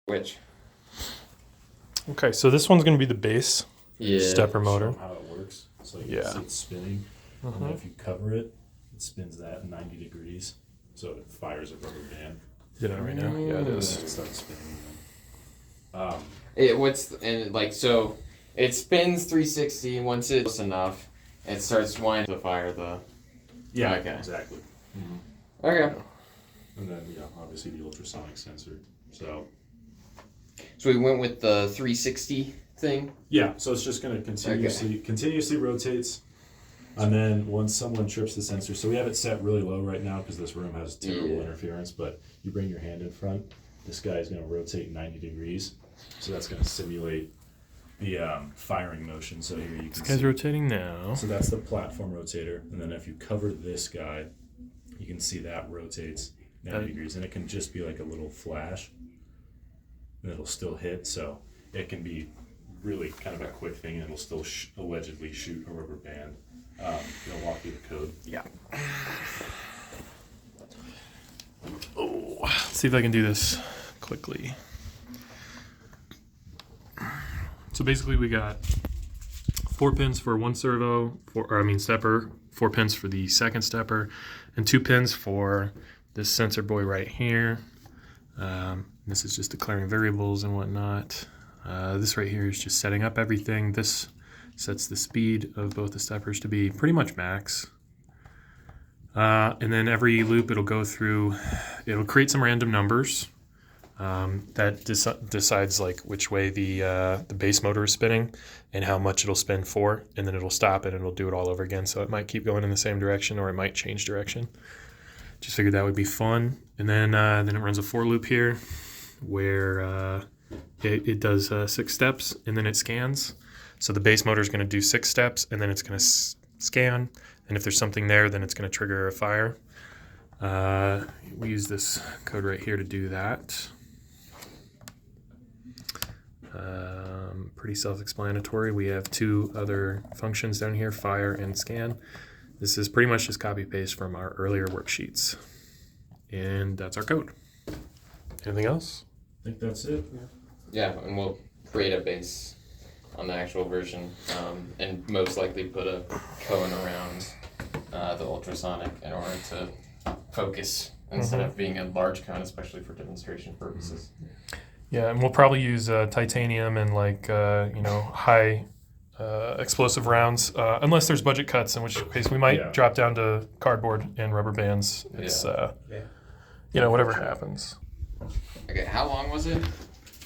Which? Okay, so this one's going to be the base stepper motor. Show how it works. So Yeah. see it's spinning, and then if you cover it, it spins that 90 degrees, so it fires a rubber band. Is it on right now? Yeah, it is. It starts spinning. So it spins 360. Once it's enough, it starts winding to fire the. Yeah, Okay. exactly. Okay. And then obviously the ultrasonic sensor. So we went with the 360 thing. yeah, so it's just going to continuously rotates, and then once someone trips the sensor, so we have it set really low right now because this room has terrible interference. But you bring your hand in front, this guy is going to rotate 90 degrees, so that's going to simulate the firing motion. So here you can This guy's rotating now. So that's the platform rotator, and then if you cover this guy, you can see that rotates 90 degrees, and it can just be like a little flash, and it'll still hit. So it can be really kind of a quick thing, and it'll still allegedly shoot a rubber band. They'll walk you the code. Yeah. Oh, let's see if I can do this quickly. So basically we got 4 pins for one servo, stepper, 4 pins for the second stepper, and 2 pins for this sensor boy right here. This is just declaring variables and whatnot. This right here is just setting up everything. This sets the speed of both the steppers to be pretty much max. And then every loop it'll go through, it'll create some random numbers that decides like which way the base motor is spinning and how much it'll spin for, and then it'll stop it and it'll do it all over again. So it might keep going in the same direction or it might change direction. Just figured that would be fun. And then it runs a for loop here where it does 6 steps and then it scans. So the base motor is going to do 6 steps and then it's going to scan. And if there's something there, then it's going to trigger a fire. We use this code right here to do that. Pretty self-explanatory. We have 2 other functions down here, fire and scan. This is pretty much just copy-paste from our earlier worksheets. And that's our code. Anything else? I think that's it. Yeah, and we'll create a base on the actual version, and most likely put a cone around the ultrasonic in order to focus instead of being a large cone, especially for demonstration purposes. Yeah, and we'll probably use titanium and high explosive rounds, unless there's budget cuts, in which case we might drop down to cardboard and rubber bands. It's whatever happens. Okay, how long was it?